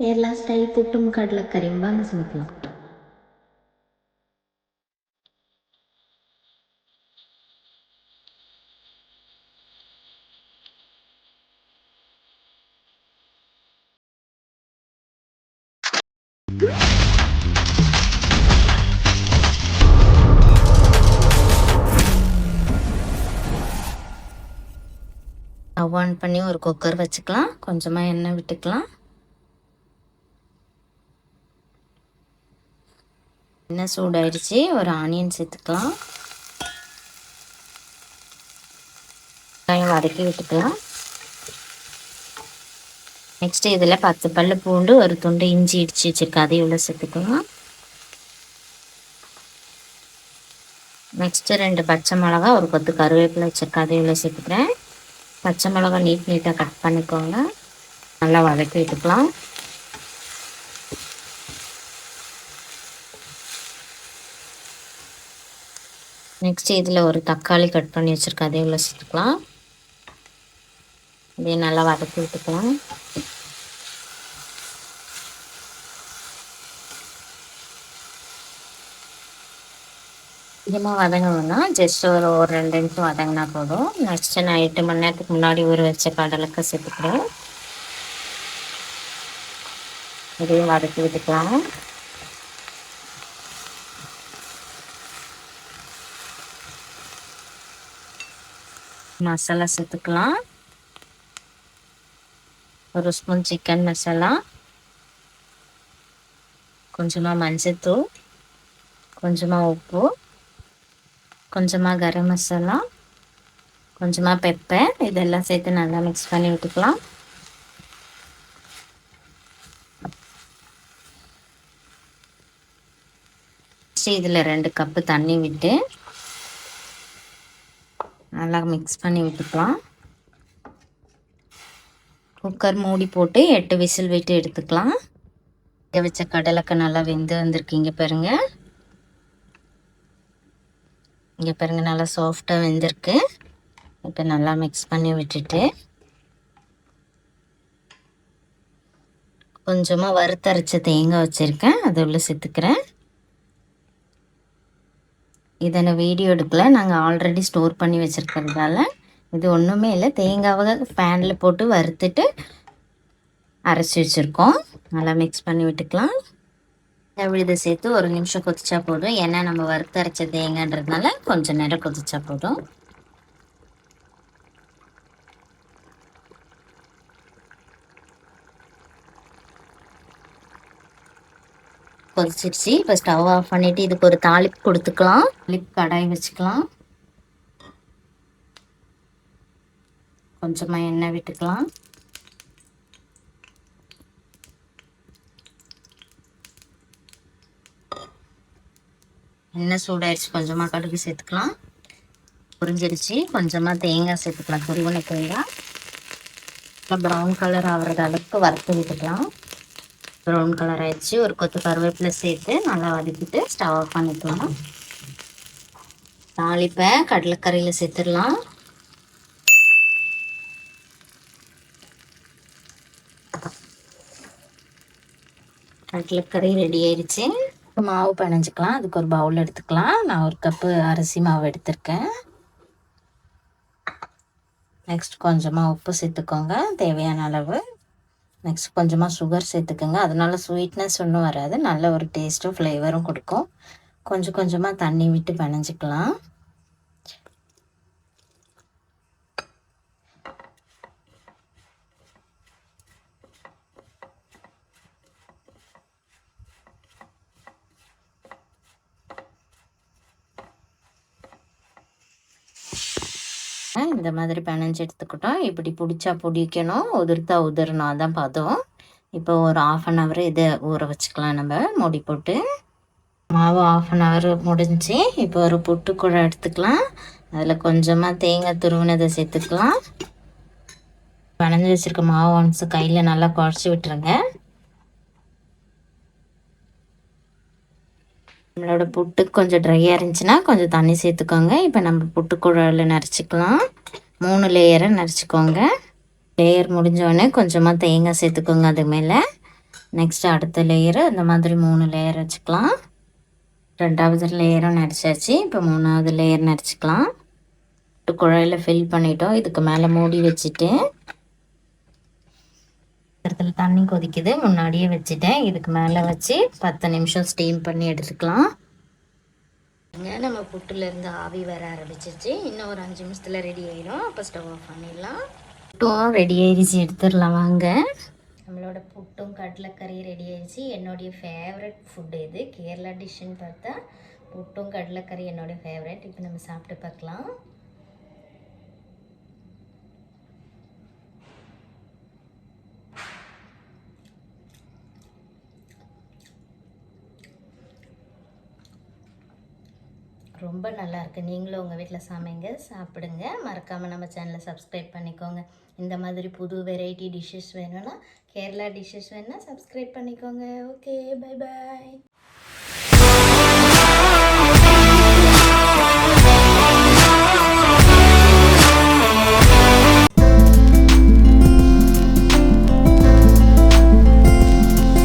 Kerala style പുട്ടും കടലക്കറിയും വാങ്ങി സமைக்கலாம். Stove on பண்ணி ஒரு குக்கர் வச்சுக்கலாம். கொஞ்சமாக எண்ணெய் விட்டுக்கலாம். எண்ணெய் சூடாயிடுச்சு. ஒரு ஆனியன் சேர்த்துக்கலாம். வெங்காயம் வதக்கி விட்டுக்கலாம். நெக்ஸ்ட்டு இதில் 10 பல்லு பூண்டு, ஒரு துண்டு இஞ்சி இடித்து வச்சுருக்கேன், அதையும் உள்ள சேர்த்துக்கலாம். நெக்ஸ்ட்டு 2 பச்சை மிளகா, ஒரு கொத்து கருவேப்பிலை வச்சுருக்கேன், அதையும் உள்ள சேர்த்துக்கிறேன். பச்சை மிளகா நீட்டாக கட் பண்ணிக்கோங்க. நல்லா வதக்கி விட்டுக்கலாம். நெக்ஸ்ட் இதில் ஒரு தக்காளி கட் பண்ணி வச்சுருக்கேன், அதையும் உள்ள சேர்த்துக்கலாம். இதையும் நல்லா வதக்கி விட்டுக்கலாம். அதிகமாக வதங்கணும்னா ஜஸ்ட் ஒரு 2 நிமிஷம் வதங்கினா போதும். நெக்ஸ்ட்டு நான் 8 மணி நேரத்துக்கு முன்னாடி ஊற வச்ச கடலைக்கு சேர்த்துக்கிறேன். இதையும் வதக்கி விட்டுக்கலாம். மசாலா சேர்த்துக்கலாம். ஒரு ஸ்பூன் சிக்கன் மசாலா, கொஞ்சமாக மஞ்சள்தூள், கொஞ்சமாக உப்பு, கொஞ்சமாக கரம் மசாலா, கொஞ்சமாக பெப்பர், இதெல்லாம் சேர்த்து நல்லா மிக்ஸ் பண்ணி விட்டுக்கலாம். இதில் 2 கப்பு தண்ணி விட்டு நல்லா மிக்ஸ் பண்ணி விட்டுக்கலாம். குக்கர் மூடி போட்டு 8 விசில் விட்டு எடுத்துக்கலாம். வேக வச்ச கடலைக்கு நல்லா வெந்து வந்திருக்கீங்க பாருங்க. இங்கே பாருங்க, நல்லா சாஃப்டாக வெந்திருக்கு. இப்போ நல்லா மிக்ஸ் பண்ணி விட்டுட்டு கொஞ்சமாக வறுத்தரைச்ச தேங்காய் வச்சுருக்கேன், அதை உள்ள சேர்த்துக்கிறேன். இதை நான் வீடியோ எடுக்கல, நாங்கள் ஆல்ரெடி ஸ்டோர் பண்ணி வச்சுருக்கிறதால இது ஒன்றுமே இல்லை. தேங்காவை பேனில் போட்டு வறுத்துட்டு அரைச்சி வச்சுருக்கோம். நல்லா மிக்ஸ் பண்ணி விட்டுக்கலாம். இதை சேர்த்து 1 நிமிஷம் கொதிச்சா போதும். ஏன்னா நம்ம வறுத்து அரைச்ச தேங்காய்ன்றதுனால கொஞ்சம் நேரம் கொதிச்சா போதும். கொதிச்சிருச்சு. இப்போ ஸ்டவ் ஆஃப் பண்ணிவிட்டு இதுக்கு ஒரு தாளிப்பு கொடுத்துக்கலாம். தாளிப்பு கடாய் வச்சுக்கலாம். கொஞ்சமாக எண்ணெய் விட்டுக்கலாம். எண்ணெய் சூடாயிடுச்சு. கொஞ்சமாக கடுகு சேர்த்துக்கலாம். புரிஞ்சிருச்சு. கொஞ்சமாக தேங்காய் சேர்த்துக்கலாம், துருவன தேங்காய். ப்ரௌன் கலர் ஆகிறது அளவுக்கு வறுத்து விட்டுக்கலாம். ப்ரௌன் கலர் ஆயிடுச்சு. ஒரு கொத்து கருவேப்பிலை சேர்த்து நல்லா வதக்கிட்டு ஸ்டவ் ஆஃப் பண்ணிக்கலாம். தாளிப்பை கடலைக்கறியில் சேர்த்துடலாம். கடலைக்கறி ரெடி ஆயிடுச்சு. மாவு பிணைஞ்சிக்கலாம். அதுக்கு ஒரு பவுல் எடுத்துக்கலாம். நான் 1 கப்பு அரிசி மாவு எடுத்திருக்கேன். நெக்ஸ்ட் கொஞ்சமாக உப்பு சேர்த்துக்கோங்க, தேவையான அளவு. நெக்ஸ்ட் கொஞ்சமாக சுகர் சேர்த்துக்கோங்க. அதனால ஸ்வீட்னஸ் ஒன்றும் வராது, நல்ல ஒரு டேஸ்ட்டும் ஃப்ளேவரும் கொடுக்கும். கொஞ்சம் கொஞ்சமாக தண்ணி விட்டு பிணைஞ்சிக்கலாம். இந்த மாதிரி பிணைஞ்சு எடுத்துக்கிட்டோம். இப்படி பிடிச்சா பிடிக்கணும், உதிர்த்தா உதிரணும், அதான் பதம். இப்போ ஒரு 1/2 hour இதை ஊற வச்சுக்கலாம். நம்ம மூடி போட்டு மாவு 1/2 hour முடிஞ்சு. இப்போ ஒரு புட்டுக்குழை எடுத்துக்கலாம். அதில் கொஞ்சமாக தேங்காய் துருவினதை சேர்த்துக்கலாம். பிணைஞ்சு வச்சுருக்க மாவு ஒன்ஸ் கையில் நல்லா குழச்சி விட்டுருங்க. நம்மளோட புட்டு கொஞ்சம் ட்ரையாக இருந்துச்சுன்னா கொஞ்சம் தண்ணி சேர்த்துக்கோங்க. இப்போ நம்ம புட்டுக்குழாயில் நரைச்சிக்கலாம். 3 லேயரை நரைச்சிக்கோங்க. லேயர் முடிஞ்சோடனே கொஞ்சமாக தேங்காய் சேர்த்துக்கோங்க அது மேலே. நெக்ஸ்ட் அடுத்த லேயரு இந்த மாதிரி 3 லேயர் வச்சுக்கலாம். 2வது லேயரும் நடிச்சாச்சு. இப்போ 3வது லேயர் நடிச்சுக்கலாம். குழாயில் ஃபில் பண்ணிட்டோம். இதுக்கு மேலே மூடி வச்சுட்டு இடத்துல தண்ணி கொதிக்குது, முன்னாடியே வச்சுட்டேன். இதுக்கு மேலே வச்சு 10 நிமிஷம் ஸ்டீம் பண்ணி எடுத்துக்கலாம். நம்ம புட்டுலேருந்து ஆவி வர ஆரம்பிச்சிச்சு. இன்னும் ஒரு 5 நிமிஷத்தில் ரெடி ஆயிடும். அப்போ ஸ்டவ் ஆஃப் பண்ணிடலாம். புட்டும் ரெடி ஆயிடுச்சு, எடுத்துடலாம் வாங்க. நம்மளோட புட்டும் கடலைக்கறி ரெடி ஆயிடுச்சு. என்னுடைய ஃபேவரட் ஃபுட்டு இது. கேரளா டிஷ்ஷுன்னு பார்த்தா புட்டும் கடலைக்கறி என்னுடைய ஃபேவரட். இப்போ நம்ம சாப்பிட்டு பார்க்கலாம். ரொம்ப நல்லாயிருக்கு. நீங்களும் உங்கள் வீட்டில் சமைங்க, சாப்பிடுங்க. மறக்காமல் நம்ம சேனலை சப்ஸ்கிரைப் பண்ணிக்கோங்க. இந்த மாதிரி புது வெரைட்டி டிஷ்ஷஸ் வேணும்னா, கேரளா டிஷ்ஷஸ் வேணும்னா சப்ஸ்கிரைப் பண்ணிக்கோங்க. Okay, bye bye.